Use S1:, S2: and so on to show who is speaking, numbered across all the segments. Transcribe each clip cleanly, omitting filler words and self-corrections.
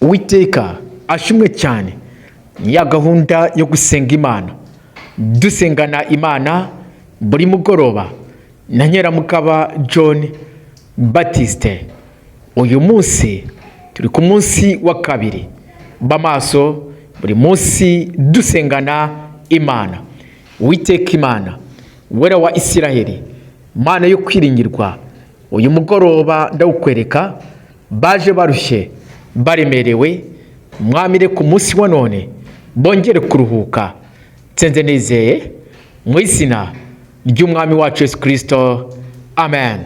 S1: Uwiteka ashimwe cyane. Ni ya gahunda yo gusenga Imana, dusengana Imana buri mugoroba na Nyiramugaba John Baptiste. Uyu munsi turi ku munsi wa kabiri bamaso, buri munsi dusengana Imana. Uwiteka Imana wera wa Isiraheli, Mana yo kwiringirwa, uyu mugoroba ndawukwereka baje barushye baremerewe, mwamire ku munsi wa none bongere kuruhuka. Nsenze nizeye mu izina ry'umwami wacu Yesu Kristo, amen.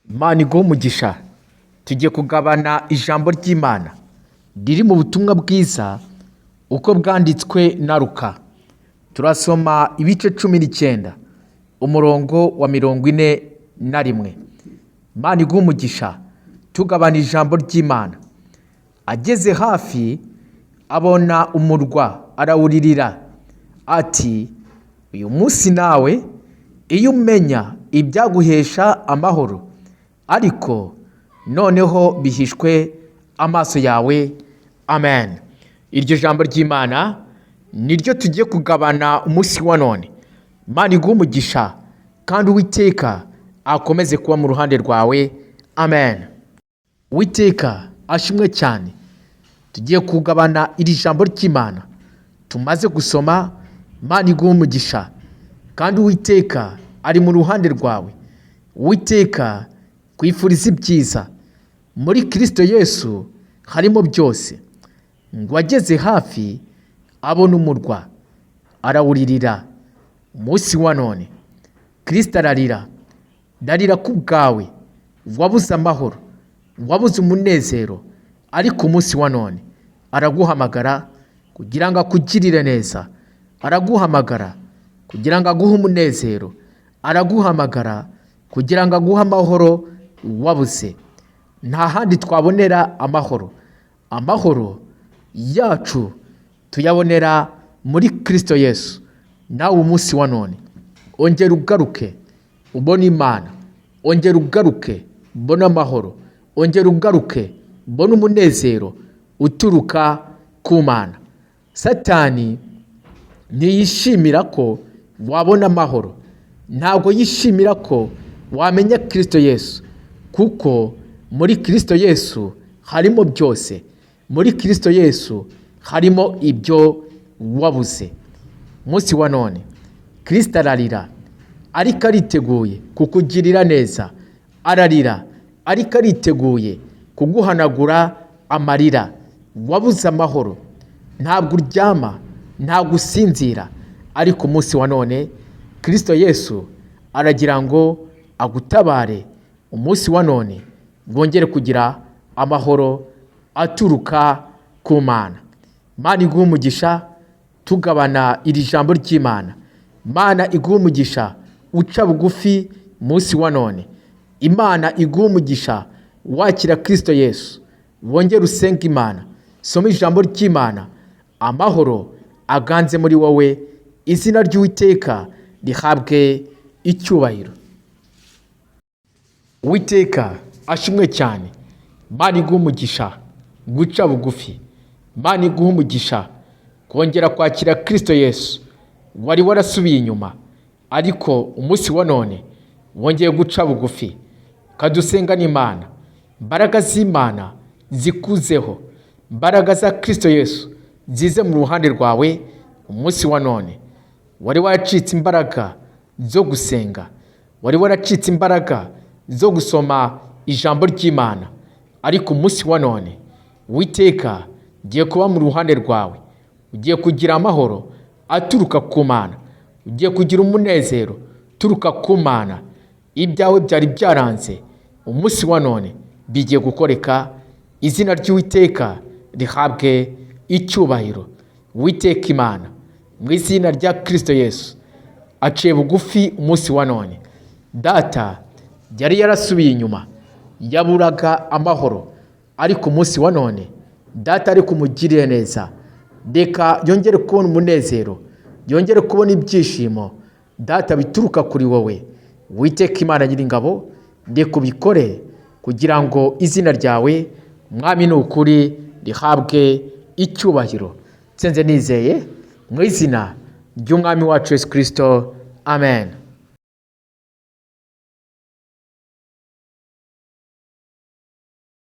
S1: Imana iguhe umugisha. Tugiye kugabana ijambo ry'Imana riri mu butumwa bwiza uko bwanditswe na Luka. Turasoma ibice 19 umurongo wa 41. Imana iguhe umugisha. Tugabana ijambo ry'Imana. Ageze hafi abona umurwa, arawuririra ati, uyu munsi nawe iyo umenya ibyaguhesha amahoro, ariko noneho bihishwe amaso yawe. amen. Iryo jambo ry'Imana niryo tugiye kugabana umunsi wa none. Imana iguhe umugisha kandi Uwiteka akomeze kuba mu ruhande rwawe, amen. Uwiteka ashimwe cyane. Tugiye kugabana iri jambo ry'Imana tumaze gusoma. Imana iguhe umugisha kandi Uwiteka ari mu ruhande rwawe. Uwiteka kwifuriza ibyiza. Muri Kristo Yesu harimo byose. Ngo ageze hafi abona umurwa arawuririra. Umunsi wa none Kristo ararira. Ndarira ku bwawe wabuze amahoro, wabuze umunezero, ariko umunsi wa none araguhamagara kugira ngo akugirire neza. Araguhamagara kugira ngo aguhe umunezero. Araguhamagara kugira ngo aguhe amahoro wabuze. Nta handi twabonera amahoro. Amahoro yacu tuyabonera muri Kristo Yesu. Nawe umunsi wa none ongera ugaruke ubone Imana. Ongera ugaruke ubone amahoro. Ongera ugaruke ubone umunezero uturuka ku Mana. Satani ntiyishimira ko wabona amahoro. Ntabwo yishimira ko wamenya Kristo Yesu, kuko muri Kristo Yesu harimo byose. Muri Kristo Yesu harimo ibyo wabuze. Umunsi wa none Kristo ararira, ariko ariteguye kukugirira neza. Ararira ariko ariteguye kuguhanagura amarira. Wabuze amahoro, ntabwo uryama, ntabwo usinzira, ariko umunsi wa none Kristo Yesu aragira ngo agutabare. Umunsi wa none wongere kugira amahoro aturuka ku Mana. Imana iguhe umugisha tugabana iri jambo ry'Imana. Imana iguhe umugisha uca bugufi umunsi wa none. Imana iguhe umugisha wakira Kristo Yesu. Wongere usenga Imana. Soma ijambo ry'Imana. Amahoro aganze muri wowe. Izina ry'Uwiteka rihabwe icyubahiro. Uwiteka ashimwe cyane. Imana iguhe umugisha guca bugufi. Imana iguhe umugisha kongera kwakira Kristo Yesu. Wari warasubiye inyuma, ariko umunsi wa none wongeye guca bugufi. Kadusenga n'Imana. Imbaraga z'Imana zikuzeho. Imbaraga za Kristo Yesu zize mu ruhande rwawe umunsi wa none. Wari waracitse imbaraga zo gusenga. Wari waracitse imbaraga zo gusoma ijambo ry'Imana, ariko umunsi wa none Uwiteka ugiye kuba mu ruhande rwawe. Ugiye kugira amahoro aturuka ku Mana. Ugiye kugira umunezero uturuka ku Mana. Ibyawe byari byaranze umunsi wa none bigiye gukoreka. Izina ry'Uwiteka rihabwe icyubahiro. Uwiteka Imana mu izina rya Kristo Yesu aciye bugufi umunsi wa none. Data yari yarasubiye inyuma, yaburaga amahoro, ariko umunsi wa none Data ari kumugirira neza. Reka yongere kubona umunezero, yongere kubona ibyishimo Data bituruka kuri wowe. Uwiteka Imana Nyiringabo, reka ubikore kugira ngo izina ryawe Mwami n'ukuri rihabwe icyubahiro. Nsenze nizeye mu izina ry'Umwami wacu Yesu Kristo, amen.